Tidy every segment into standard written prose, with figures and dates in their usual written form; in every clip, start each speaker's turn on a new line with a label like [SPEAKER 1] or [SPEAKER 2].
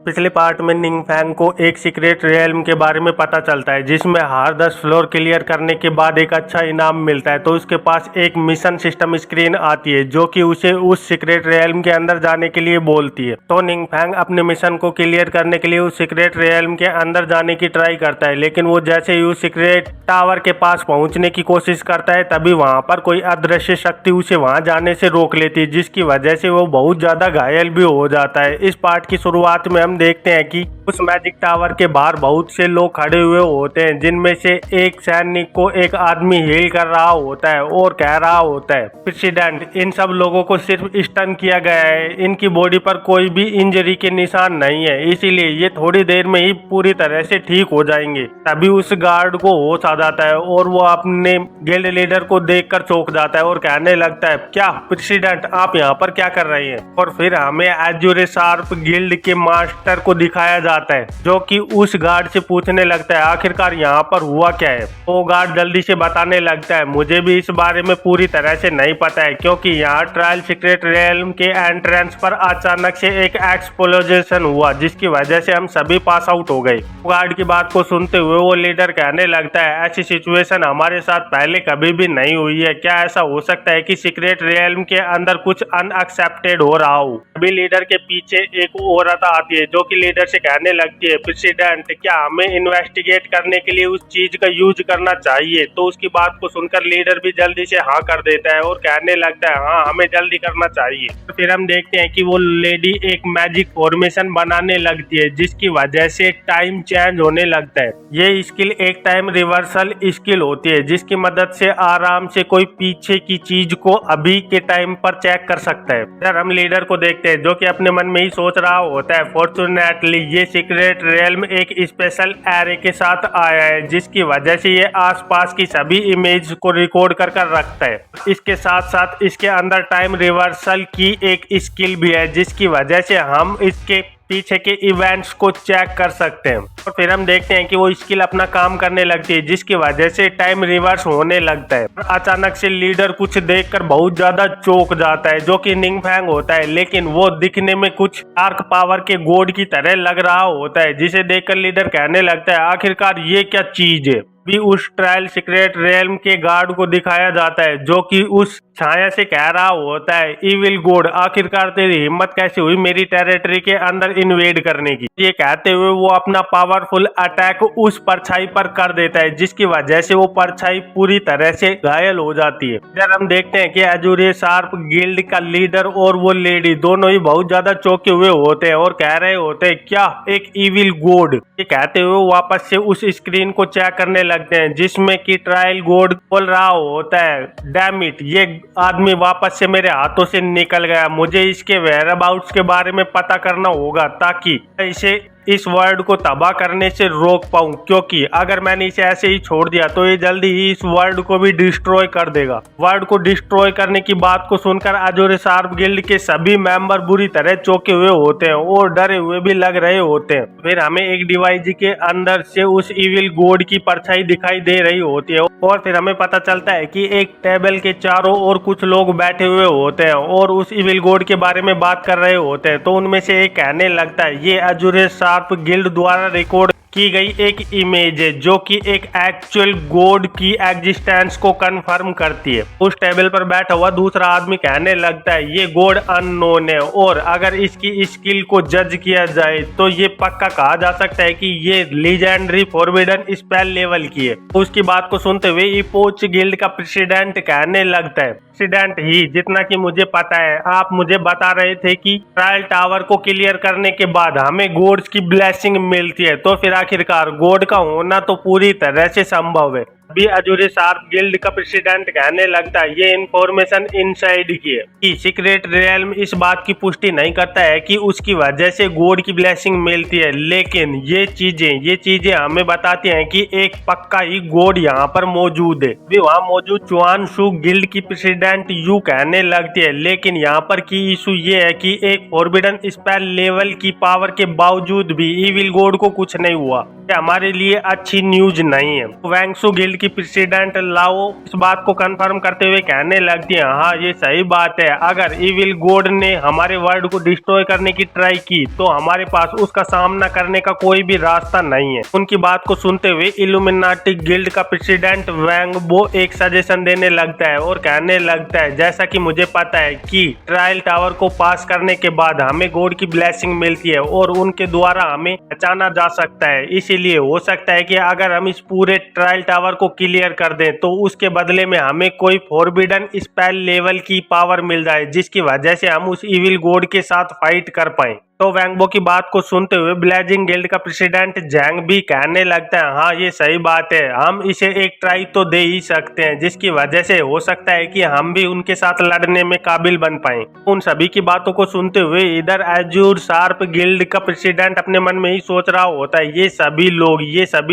[SPEAKER 1] पिछले पार्ट में निंगफैंग को एक सीक्रेट रियल्म के बारे में पता चलता है जिसमें हर 10 फ्लोर क्लियर करने के बाद एक अच्छा इनाम मिलता है। तो उसके पास एक मिशन सिस्टम स्क्रीन आती है जो कि उसे उस सीक्रेट रियल्म के अंदर जाने के लिए बोलती है। तो निंगफैंग अपने मिशन को क्लियर करने के लिए उस सीक्रेट रियल्म के अंदर जाने की ट्राई करता है, लेकिन वो जैसे ही उस सीक्रेट टावर के पास पहुंचने की कोशिश करता है तभी वहां पर कोई अदृश्य शक्ति उसे वहां जाने से रोक लेती है, जिसकी वजह से वो बहुत ज्यादा घायल भी हो जाता है। इस पार्ट की शुरुआत में हम देखते हैं कि उस मैजिक टावर के बाहर बहुत से लोग खड़े हुए होते हैं, जिनमें से एक सैनिक को एक आदमी हील कर रहा होता है और कह रहा होता है, प्रेसिडेंट इन सब लोगों को सिर्फ स्टन किया गया है, इनकी बॉडी पर कोई भी इंजरी के निशान नहीं है, इसीलिए ये थोड़ी देर में ही पूरी तरह से ठीक हो जाएंगे। तभी उस गार्ड को होश आ जाता है और वो अपने गिल्ड लीडर को देखकर चौंक जाता है और कहने लगता है, क्या प्रेसिडेंट आप यहाँ पर क्या कर रहे हैं। और फिर हमें एजुरे शार्प गिल्ड के मास्टर को दिखाया जाता है जो कि उस गार्ड से पूछने लगता है आखिरकार यहाँ पर हुआ क्या है। वो गार्ड जल्दी से बताने लगता है, मुझे भी इस बारे में पूरी तरह से नहीं पता है क्योंकि यहाँ ट्रायल सीक्रेट रियल्म के एंट्रेंस पर अचानक से एक एक्सप्लोजन हुआ जिसकी वजह से हम सभी पास आउट हो गए। गार्ड की बात को सुनते हुए वो लीडर कहने लगता है, ऐसी सिचुएशन हमारे साथ पहले कभी भी नहीं हुई है, क्या ऐसा हो सकता है कि सीक्रेट रियल्म के अंदर कुछ अनएक्सेप्टेड हो रहा हो। अभी लीडर के पीछे एक औरत आती है जो कि लीडर से कहने लगती है, प्रेसिडेंट क्या हमें इन्वेस्टिगेट करने के लिए उस चीज का यूज करना चाहिए। तो उसकी बात को सुनकर लीडर भी जल्दी से हाँ कर देता है और कहने लगता है, हाँ हमें जल्दी करना चाहिए। तो फिर हम देखते हैं कि वो लेडी एक मैजिक फॉर्मेशन बनाने लगती है जिसकी वजह से टाइम चेंज होने लगता है। ये स्किल एक टाइम रिवर्सल स्किल होती है जिसकी मदद से आराम से कोई पीछे की चीज को अभी के टाइम पर चेक कर सकता है। फिर हम लीडर को देखते हैं जो कि अपने मन में ही सोच रहा होता है, फॉर्चुनेटली ये सीक्रेट रियल्म एक स्पेशल एरे के साथ आया है जिसकी वजह से ये आसपास की सभी इमेज को रिकॉर्ड कर रखता है। इसके साथ साथ इसके अंदर टाइम रिवर्सल की एक स्किल भी है जिसकी वजह से हम इसके पीछे के इवेंट्स को चेक कर सकते हैं। और फिर हम देखते हैं कि वो स्किल अपना काम करने लगती है जिसकी वजह से टाइम रिवर्स होने लगता है। अचानक से लीडर कुछ देखकर बहुत ज्यादा चौंक जाता है जो कि निंगफैंग होता है, लेकिन वो दिखने में कुछ डार्क पावर के गॉड की तरह लग रहा होता है, जिसे देखकर लीडर कहने लगता है, आखिरकार ये क्या चीज है। भी उस ट्रायल सीक्रेट रियल्म के गार्ड को दिखाया जाता है जो कि उस छाया से कह रहा होता है, इविल गॉड आखिरकार तेरी हिम्मत कैसे हुई मेरी टेरिटरी के अंदर इन्वेड करने की। ये कहते हुए वो अपना पावरफुल अटैक उस परछाई पर कर देता है जिसकी वजह से वो परछाई पूरी तरह से घायल हो जाती है। इधर हम देखते हैं कि एजुरे शार्प गिल्ड का लीडर और वो लेडी दोनों ही बहुत ज्यादा चौंके हुए होते हैं और कह रहे होते हैं, क्या एक इविल गॉड। ये कहते हुए वापस से उस स्क्रीन को चेक करने लगते हैं जिसमें कि ट्रायल गॉड बोल रहा होता है, डैम इट ये आदमी वापस से मेरे हाथों से निकल गया, मुझे इसके वेयरअबाउट्स के बारे में पता करना होगा ताकि इसे इस वर्ल्ड को तबाह करने से रोक पाऊं, क्योंकि अगर मैंने इसे ऐसे ही छोड़ दिया तो ये जल्दी ही इस वर्ल्ड को भी डिस्ट्रॉय कर देगा। वर्ल्ड को डिस्ट्रॉय करने की बात को सुनकर एजुरे शार्प गिल्ड के सभी मेंबर बुरी तरह चौंके हुए होते हैं और डरे हुए भी लग रहे होते हैं। फिर हमें एक डिवाइस के अंदर से उस इविल गॉड की परछाई दिखाई दे रही होती है और फिर हमें पता चलता है कि एक टेबल के चारों ओर कुछ लोग बैठे हुए होते हैं और उस इविल गॉड के बारे में बात कर रहे होते हैं। तो उनमें से एक कहने लगता है, ये एजुरे शार्प गिल्ड द्वारा रिकॉर्ड की गई एक इमेज है जो कि एक एक्चुअल गॉड की एग्जिस्टेंस को कंफर्म करती है। उस टेबल पर बैठा हुआ दूसरा आदमी कहने लगता है, ये गॉड अननोन है और अगर इसकी स्किल को जज किया जाए तो ये पक्का कहा जा सकता है कि ये लीजेंडरी फॉरबिडन स्पेल लेवल की है। उसकी बात को सुनते हुए इपोच गिल्ड का प्रेसिडेंट कहने लगता है, प्रेसिडेंट ही जितना कि मुझे पता है, आप मुझे बता रहे थे कि ट्रायल टावर को क्लियर करने के बाद हमें गॉड्स की ब्लेसिंग मिलती है, तो फिर आखिरकार गॉड का होना तो पूरी तरह से संभव है। अभी एजुरे शार्प गिल्ड का प्रेसिडेंट कहने लगता है, ये इंफॉर्मेशन इनसाइड की है कि सीक्रेट रियल्म इस बात की पुष्टि नहीं करता है कि उसकी वजह से गॉड की ब्लेसिंग मिलती है, लेकिन ये चीजें हमें बताती हैं कि एक पक्का ही गॉड यहाँ पर मौजूद है। भी वहाँ मौजूद चुआन शू गिल्ड की प्रेसिडेंट यू कहने लगती है, लेकिन यहाँ पर की इशू ये है कि एक फॉरबिडन स्पेल लेवल की पावर के बावजूद भी इविल गॉड को कुछ नहीं हुआ, हमारे लिए अच्छी न्यूज नहीं है। वैंगसू गिल्ड गिल्ड की प्रेसिडेंट लाओ इस बात को कंफर्म करते हुए कहने लगती है, हाँ ये सही बात है, अगर इविल गॉड ने हमारे वर्ल्ड को डिस्ट्रॉय करने की ट्राई की तो हमारे पास उसका सामना करने का कोई भी रास्ता नहीं है। उनकी बात को सुनते हुए इल्यूमिनाटी गिल्ड का प्रेसिडेंट वैंगबो एक सजेशन देने लगता है और कहने लगता है, जैसा कि मुझे पता है कि ट्रायल टावर को पास करने के बाद हमें गॉड की ब्लेसिंग मिलती है और उनके द्वारा हमें पहचाना जा सकता है, इसीलिए हो सकता है कि अगर हम इस पूरे ट्रायल टावर को क्लियर कर दें तो उसके बदले में हमें कोई फॉरबिडन स्पेल लेवल की पावर मिल जाए, जिसकी वजह से हम उस इविल गॉड के साथ फाइट कर पाए। तो वैंगबो की बात को सुनते हुए ब्लेजिंग गिल्ड का प्रेसिडेंट जैंग भी कहने लगता है, हाँ ये सही बात है, हम इसे एक ट्राई तो दे ही सकते हैं, जिसकी वजह से हो सकता है कि हम भी उनके साथ लड़ने में काबिल बन पाए। उन सभी की बातों को सुनते हुए इधर एज्यूर शार्प गिल्ड का प्रेसिडेंट अपने मन में ही सोच रहा होता है, ये सभी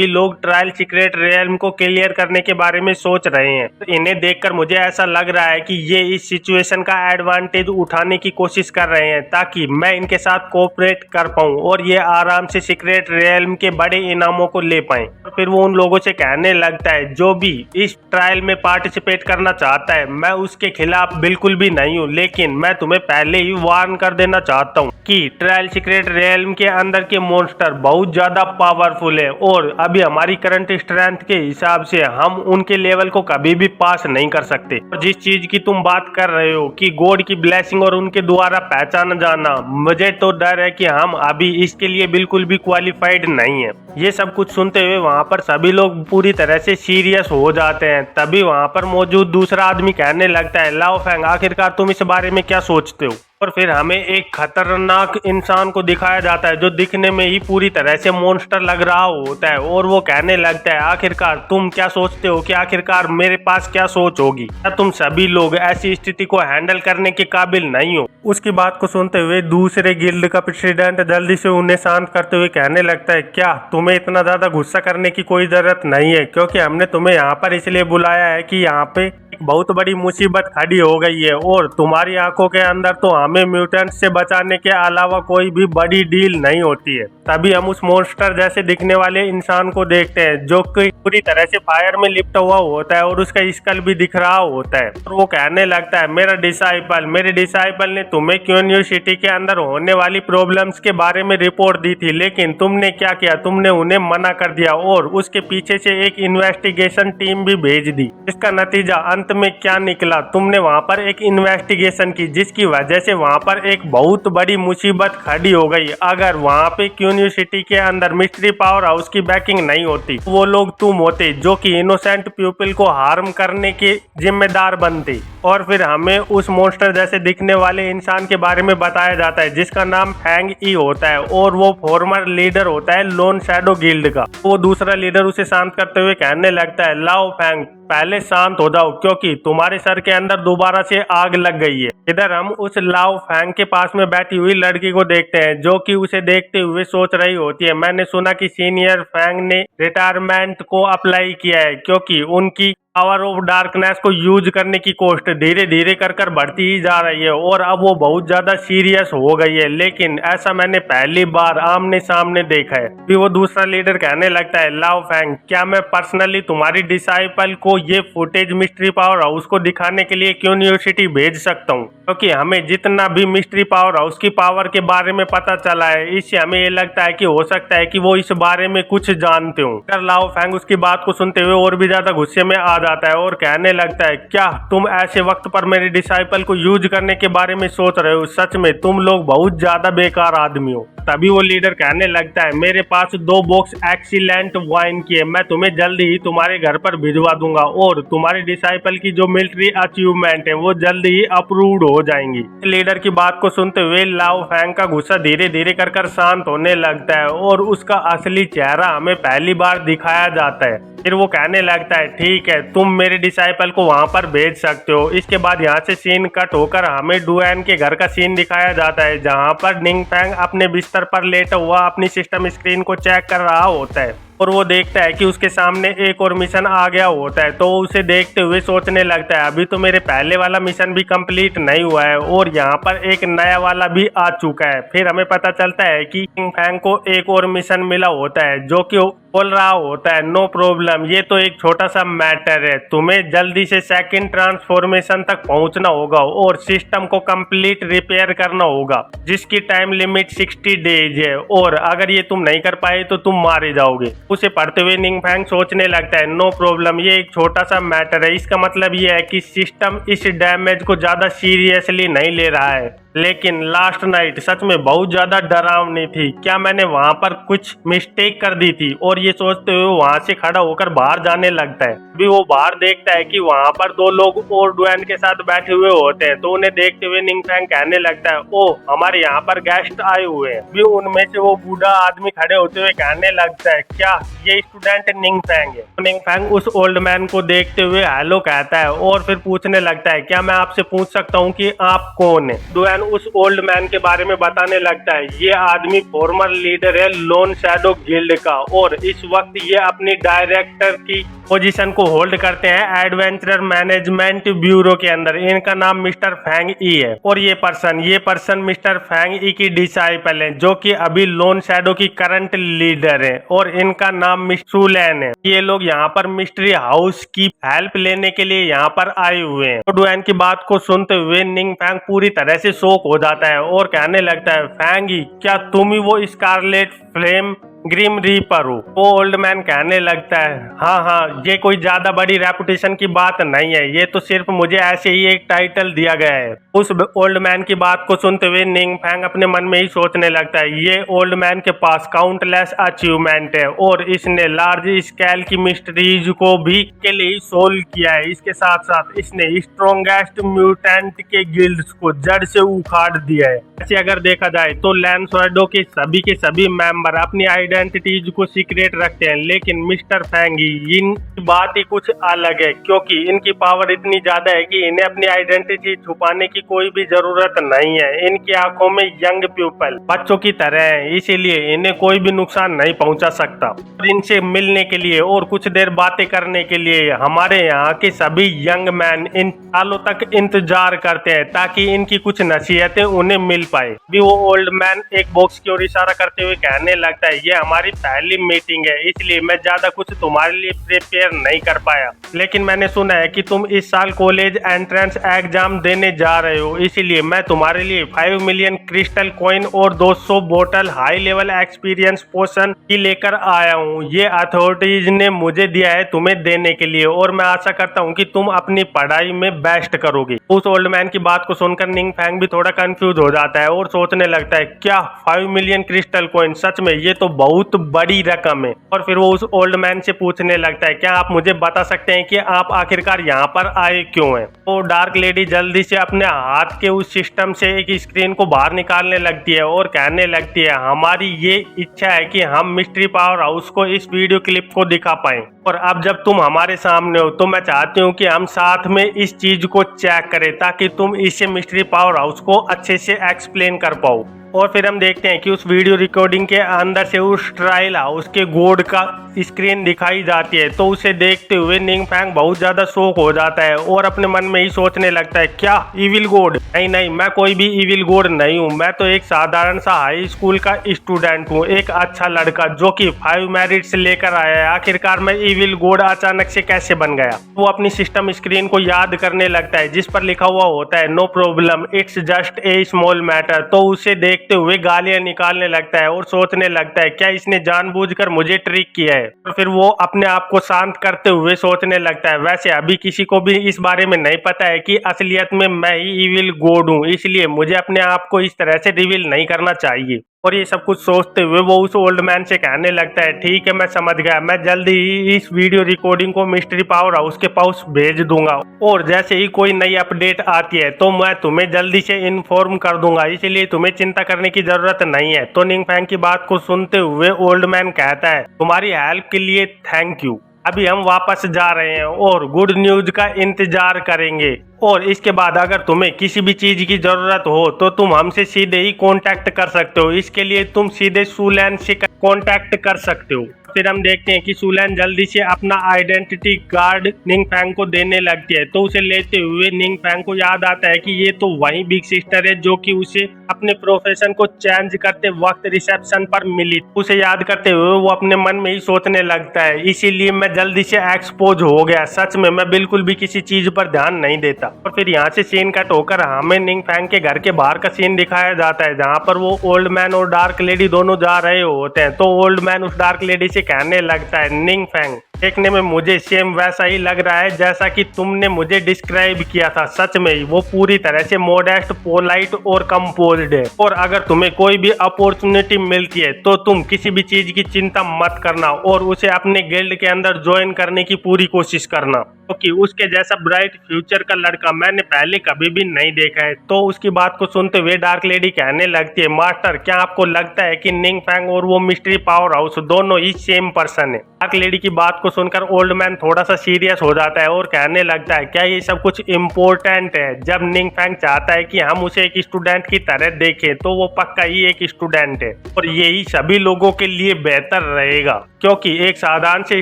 [SPEAKER 1] लोग ट्रायल सीक्रेट रियल्म को क्लियर करने के बारे में सोच रहे हैं। तो इन्हें देखकर मुझे ऐसा लग रहा है कि ये इस सिचुएशन का एडवांटेज उठाने की कोशिश कर रहे हैं ताकि मैं इनके साथ कोऑपरेट कर पाऊं और ये आराम से सीक्रेट रियल्म के बड़े इनामों को ले पाएं। और फिर वो उन लोगों से कहने लगता है, जो भी इस ट्रायल में पार्टिसिपेट करना चाहता है मैं उसके खिलाफ बिल्कुल भी नहीं हूं, लेकिन मैं तुम्हें पहले ही वार्न कर देना चाहता हूं कि ट्रायल सीक्रेट रियल्म के अंदर के मॉन्स्टर बहुत ज्यादा पावरफुल है और अभी हमारी करंट स्ट्रेंथ के हिसाब से हम उनके लेवल को कभी भी पास नहीं कर सकते। और जिस चीज की तुम बात कर रहे हो कि गॉड की ब्लेसिंग और उनके द्वारा पहचाना जाना, मुझे तो डर है कि हम अभी इसके लिए बिल्कुल भी क्वालिफाइड नहीं है। ये सब कुछ सुनते हुए वहाँ पर सभी लोग पूरी तरह से सीरियस हो जाते हैं। तभी वहाँ पर मौजूद दूसरा आदमी कहने लगता है, लाओ फैंग आखिरकार तुम इस बारे में क्या सोचते हो। और फिर हमें एक खतरनाक इंसान को दिखाया जाता है जो दिखने में ही पूरी तरह से मॉन्स्टर लग रहा होता है और वो कहने लगता है, आखिरकार तुम क्या सोचते हो कि आखिरकार मेरे पास क्या सोच होगी, क्या तुम सभी लोग ऐसी स्थिति को हैंडल करने के काबिल नहीं हो। उसकी बात को सुनते हुए दूसरे गिल्ड का प्रेसिडेंट जल्दी से उन्हें शांत करते हुए कहने लगता है, क्या तुम्हें इतना ज्यादा गुस्सा करने की कोई जरूरत नहीं है, क्योंकि हमने तुम्हें यहाँ पर इसलिए बुलाया है कि यहाँ पे एक बहुत बड़ी मुसीबत खड़ी हो गई है और तुम्हारी आंखों के अंदर तो हमें म्यूटेंट से बचाने के अलावा कोई भी बड़ी डील नहीं होती है। तभी हम उस मॉन्स्टर जैसे दिखने वाले इंसान को देखते हैं जो कि पूरी तरह से फायर में लिपटा हुआ होता है और उसका स्कल भी दिख रहा होता है। और वो कहने लगता है, मेरे डिसाइपल ने तुम्हें क्यून्यू सिटी के अंदर होने वाली प्रॉब्लम्स के बारे में रिपोर्ट दी थी, लेकिन तुमने क्या किया, तुमने उन्हें मना कर दिया और उसके पीछे से एक इन्वेस्टिगेशन टीम भी भेज दी। इसका नतीजा अंत में क्या निकला, तुमने वहां पर एक इन्वेस्टिगेशन की जिसकी वजह से वहां पर एक बहुत बड़ी मुसीबत खड़ी हो गई। अगर वहां पे क्यून्यू सिटी के अंदर मिस्ट्री पावर हाउस की बैकिंग नहीं होती, वो लोग तुम होते जो कि इनोसेंट पीपल को हार्म करने के जिम्मेदार बनते। और फिर हमें उस मॉन्स्टर जैसे दिखने वाले इंसान के बारे में बताया जाता है जिसका नाम फैंग ई होता है और वो फॉर्मर लीडर होता है लोन शैडो गिल्ड का। वो दूसरा लीडर उसे शांत करते हुए कहने लगता है, लाओ फैंग पहले शांत हो जाओ क्योंकि तुम्हारे सर के अंदर दोबारा से आग लग गई है। इधर हम उस लाओ फैंग के पास में बैठी हुई लड़की को देखते हैं जो कि उसे देखते हुए सोच रही होती है, मैंने सुना कि सीनियर फैंग ने रिटायरमेंट को अप्लाई किया है क्योंकि उनकी पावर ऑफ डार्कनेस को यूज करने की कॉस्ट धीरे धीरे कर बढ़ती ही जा रही है और अब वो बहुत ज्यादा सीरियस हो गई है, लेकिन ऐसा मैंने पहली बार आमने सामने देखा है। फिर वो दूसरा लीडर कहने लगता है, लाओ फैंग क्या मैं पर्सनली तुम्हारी डिसाइपल को ये फुटेज मिस्ट्री पावर हाउस को दिखाने के लिए यूनिवर्सिटी भेज सकता हूँ, क्योंकि हमें जितना भी मिस्ट्री पावर हाउस की पावर के बारे में पता चला है इससे हमें ये लगता है कि हो सकता है कि वो इस बारे में कुछ जानते हो। कर लाओ फैंग उसकी बात को सुनते हुए और भी ज्यादा गुस्से में आ जाता है और कहने लगता है, क्या तुम ऐसे वक्त पर मेरे डिसाइपल को यूज करने के बारे में सोच रहे हो, सच में तुम लोग बहुत ज्यादा बेकार आदमी हो। तभी वो लीडर कहने लगता है, मेरे पास 2 बॉक्स एक्सीलेंट वाइन की है, मैं तुम्हें जल्दी ही तुम्हारे घर पर भिजवा दूंगा और तुम्हारे डिसाइपल की जो मिलिट्री अचीवमेंट है वो जल्दी ही अप्रूव्ड हो जाएंगी। लीडर की बात को सुनते हुए लाओ फैंग का गुस्सा धीरे धीरे कर शांत होने लगता है और उसका असली चेहरा हमें पहली बार दिखाया जाता है। फिर वो कहने लगता है, ठीक है तुम मेरे डिसाइपल को वहां पर भेज सकते हो। इसके बाद यहाँ से सीन कट होकर हमें डुएन के घर का सीन दिखाया जाता है जहाँ पर निंग फैंग अपने बिस्तर पर लेटा हुआ अपनी सिस्टम स्क्रीन को चेक कर रहा होता है। और वो देखता है कि उसके सामने एक और मिशन आ गया होता है, तो उसे देखते हुए सोचने लगता है अभी तो मेरे पहले वाला मिशन भी कंप्लीट नहीं हुआ है और यहाँ पर एक नया वाला भी आ चुका है। फिर हमें पता चलता है कि किंग फैंग को एक और मिशन मिला होता है जो कि बोल रहा होता है नो प्रॉब्लम, ये तो एक छोटा सा मैटर है, तुम्हें जल्दी से सेकंड ट्रांसफॉर्मेशन तक पहुंचना होगा और सिस्टम को कंप्लीट रिपेयर करना होगा जिसकी टाइम लिमिट 60 डेज है और अगर ये तुम नहीं कर पाए तो तुम मारे जाओगे। उसे पढ़ते हुए निंग फैंग सोचने लगता है नो प्रॉब्लम, ये एक छोटा सा मैटर है, इसका मतलब ये है कि सिस्टम इस डैमेज को ज्यादा सीरियसली नहीं ले रहा है। लेकिन लास्ट नाइट सच में बहुत ज्यादा डरावनी थी, क्या मैंने वहां पर कुछ मिस्टेक कर दी थी? और ये सोचते हुए वहां से खड़ा होकर बाहर जाने लगता है। भी वो बाहर देखता है कि वहां पर दो लोग और डुएन के साथ बैठे हुए होते हैं, तो उन्हें देखते हुए निंग फैंग कहने लगता है ओ हमारे यहाँ पर गेस्ट आए हुए हैं। भी उनमें से वो बूढ़ा आदमी खड़े होते हुए कहने लगता है क्या ये स्टूडेंट निंग फैंग है? तो निंग फैंग उस ओल्ड मैन को देखते हुए हेलो कहता है और फिर पूछने लगता है क्या मैं आपसे पूछ सकता हूँ कि आप कौन है? डुएन उस ओल्ड मैन के बारे में बताने लगता है ये आदमी फॉर्मर लीडर है लोन शैडो गिल्ड का और इस वक्त ये अपनी डायरेक्टर की पोजीशन को होल्ड करते हैं एडवेंचरर मैनेजमेंट ब्यूरो के अंदर। इनका नाम मिस्टर फैंग ई है और ये पर्सन मिस्टर फैंग ई की डिसाइपल है जो कि अभी लोन शैडो की करंट लीडर है और इनका नाम मिस्टूलैन है। ये लोग यहाँ पर मिस्ट्री हाउस की हेल्प लेने के लिए यहाँ पर आए हुए हैं। तो डुएन की बात को सुनते हुए निंग फैंग पूरी तरह से शॉक हो जाता है और कहने लगता है फैंग ई क्या तुम ही वो स्कारलेट फ्लेम ग्रीम रीपर हो? वो ओल्ड मैन कहने लगता है हाँ ये कोई ज्यादा बड़ी रेपुटेशन की बात नहीं है, ये तो सिर्फ मुझे ऐसे ही एक टाइटल दिया गया है। उस ओल्ड मैन की बात को सुनते हुए निंग फैंग अपने मन में ही सोचने लगता है ये ओल्ड मैन के पास काउंटलेस अचीवमेंट है और इसने लार्ज स्केल की मिस्ट्रीज को भी के लिए सोल्व किया है। इसके साथ साथ इसने स्ट्रॉन्गेस्ट म्यूटेंट के गिल्ड्स को जड़ से उखाड़ दिया है। ऐसे अगर देखा जाए तो लैन शैडो के सभी मेंबर अपनी आइडेंटिटीज को सीक्रेट रखते हैं, लेकिन मिस्टर फैंगी इन बात ही कुछ अलग है क्योंकि इनकी पावर इतनी ज्यादा है कि इन्हें अपनी आइडेंटिटी छुपाने की कोई भी जरूरत नहीं है। इनकी आंखों में यंग पीपल बच्चों की तरह है, इसीलिए इन्हें कोई भी नुकसान नहीं पहुंचा सकता। और इनसे मिलने के लिए और कुछ देर बातें करने के लिए हमारे यहाँ के सभी यंग मैन इन सालों तक इंतजार करते हैं ताकि इनकी कुछ नसीहतें उन्हें मिल पाए। भी वो ओल्ड मैन एक बॉक्स की ओर इशारा करते हुए कहने लगता है ये हमारी पहली मीटिंग है इसलिए मैं ज्यादा कुछ तुम्हारे लिए प्रिपेयर नहीं कर पाया, लेकिन मैंने सुना है कि तुम इस साल कॉलेज एंट्रेंस एग्जाम देने जा रहे हो, इसीलिए मैं तुम्हारे लिए 5 मिलियन क्रिस्टल कॉइन और 200 बोतल हाई लेवल एक्सपीरियंस पोशन की लेकर आया हूँ। ये अथॉरिटीज ने मुझे दिया है तुम्हें देने के लिए और मैं आशा करता हूँ कि तुम अपनी पढ़ाई में बेस्ट करोगे। उस ओल्ड मैन की बात को सुनकर निंग फैंग भी थोड़ा कंफ्यूज हो जाता है और सोचने लगता है क्या 5 मिलियन क्रिस्टल कॉइन, सच में ये तो बहुत बड़ी रकम है। और फिर वो उस ओल्ड मैन से पूछने लगता है क्या आप मुझे बता सकते हैं कि आप आखिरकार यहाँ पर आए क्यों हैं? तो डार्क लेडी जल्दी से अपने हाथ के उस सिस्टम से एक स्क्रीन को बाहर निकालने लगती है और कहने लगती है हमारी ये इच्छा है कि हम मिस्ट्री पावर हाउस को इस वीडियो क्लिप को दिखा पाएं और अब जब तुम हमारे सामने हो तो मैं चाहती हूँ कि हम साथ में इस चीज को चेक करें ताकि तुम इसे मिस्ट्री पावर हाउस को अच्छे से एक्सप्लेन कर पाओ। और फिर हम देखते हैं कि उस वीडियो रिकॉर्डिंग के अंदर से उस ट्रायल हाउस के गोड का स्क्रीन दिखाई जाती है, तो उसे देखते हुए निंग फैंग बहुत ज्यादा शॉक हो जाता है और अपने मन में ही सोचने लगता है क्या इविल गोड? नहीं, मैं कोई भी इविल गोड नहीं हूँ, मैं तो एक साधारण सा हाई स्कूल का स्टूडेंट हूँ, एक अच्छा लड़का जो कि 5 मेरिट से लेकर आया है। आखिरकार मैं इविल गोड अचानक से कैसे बन गया? वो अपनी सिस्टम स्क्रीन को याद करने लगता है जिस पर लिखा हुआ होता है no problem it's just a small matter, तो उसे देखते हुए गालियां निकालने लगता है और सोचने लगता है क्या इसने जानबूझकर मुझे ट्रिक किया है? और फिर वो अपने आप को शांत करते हुए सोचने लगता है वैसे अभी किसी को भी इस बारे में नहीं पता है कि असलियत में मैं ही इविल गॉड हूँ, इसलिए मुझे अपने आप को इस तरह से रिवील नहीं करना चाहिए। और ये सब कुछ सोचते हुए वो उस ओल्ड मैन से कहने लगता है ठीक है मैं समझ गया, मैं जल्दी ही इस वीडियो रिकॉर्डिंग को मिस्ट्री पावर हाउस के पास भेज दूंगा और जैसे ही कोई नई अपडेट आती है तो मैं तुम्हें जल्दी से इन्फॉर्म कर दूंगा, इसीलिए तुम्हें चिंता करने की जरूरत नहीं है। तो निंग फैंग की बात को सुनते हुए ओल्ड मैन कहता है तुम्हारी हेल्प के लिए थैंक यू, अभी हम वापस जा रहे हैं और गुड न्यूज का इंतजार करेंगे और इसके बाद अगर तुम्हें किसी भी चीज की जरूरत हो तो तुम हमसे सीधे ही कांटेक्ट कर सकते हो, इसके लिए तुम सीधे सुलैन से कांटेक्ट कर सकते हो। फिर हम देखते हैं कि सुलैन जल्दी से अपना आइडेंटिटी कार्ड निंग फैंग को देने लगती है। तो उसे लेते हुए निंग फैंग को याद आता है कि ये तो वही बिग सिस्टर है जो कि उसे अपने प्रोफेशन को चेंज करते वक्त रिसेप्शन पर मिली। उसे याद करते हुए वो अपने मन में ही सोचने लगता है, इसीलिए मैं जल्दी से एक्सपोज हो गया। सच में मैं बिल्कुल भी किसी चीज पर ध्यान नहीं देता। और फिर यहाँ से सीन कट होकर हमें निंग फैंग के घर के बाहर का सीन दिखाया जाता है, जहाँ पर वो ओल्ड मैन और डार्क लेडी दोनों जा रहे होते हैं। तो ओल्ड मैन उस डार्क लेडी से कहने लगता है, निंग फैंग देखने में मुझे सेम वैसा ही लग रहा है जैसा कि तुमने मुझे डिस्क्राइब किया था। सच में ही वो पूरी तरह से मोडेस्ट, पोलाइट और कंपोज्ड है। और अगर तुम्हें कोई भी अपॉर्चुनिटी मिलती है तो तुम किसी भी चीज की चिंता मत करना और उसे अपने गिल्ड के अंदर ज्वाइन करने की पूरी कोशिश करना, क्योंकि उसके जैसा ब्राइट फ्यूचर का लड़का मैंने पहले कभी भी नहीं देखा है। तो उसकी बात को सुनते हुए डार्क लेडी कहने लगती है, मास्टर क्या आपको लगता है कि निंग फैंग और वो मिस्ट्री पावर हाउस दोनों ही सेम पर्सन है? डार्क लेडी की बात को सुनकर ओल्ड मैन थोड़ा सा सीरियस हो जाता है और कहने लगता है, क्या ये सब कुछ इम्पोर्टेंट है? जब निंग फैंग चाहता है कि हम उसे एक स्टूडेंट की तरह देखें तो वो पक्का ही एक स्टूडेंट है और यही सभी लोगों के लिए बेहतर रहेगा, क्योंकि एक साधारण से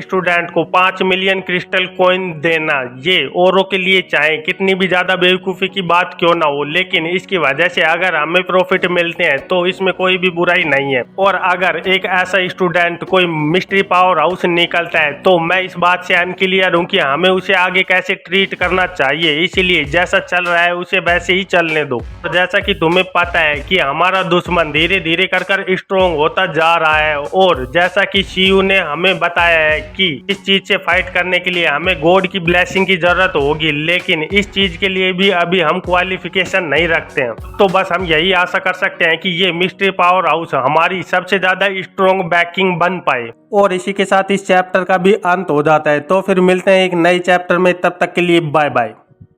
[SPEAKER 1] स्टूडेंट को 5 मिलियन क्रिस्टल कॉइन देना ये औरों के लिए चाहे कितनी भी ज्यादा बेवकूफ़ी की बात क्यों ना हो, लेकिन इसकी वजह से अगर हमें प्रॉफिट मिलते हैं तो इसमें कोई भी बुराई नहीं है। और अगर एक ऐसा स्टूडेंट कोई मिस्ट्री पावर हाउस निकलता है तो मैं इस बात से अनक्लियर हूँ कि हमें उसे आगे कैसे ट्रीट करना चाहिए। इसीलिए जैसा चल रहा है उसे वैसे ही चलने दो। और जैसा कि तुम्हें पता है कि हमारा दुश्मन धीरे धीरे कर स्ट्रॉन्ग होता जा रहा है, और जैसा कि सीयू ने हमें बताया है कि इस चीज से फाइट करने के लिए हमें गॉड की ब्लेसिंग की जरूरत होगी, लेकिन इस चीज के लिए भी अभी हम क्वालिफिकेशन नहीं रखते हैं। तो बस हम यही आशा कर सकते हैं कि ये मिस्ट्री पावर हाउस हमारी सबसे ज्यादा स्ट्रॉन्ग बैकिंग बन पाए। और इसी के साथ इस चैप्टर का भी अंत हो जाता है। तो फिर मिलते हैं एक नए चैप्टर में, तब तक के लिए बाय बाय।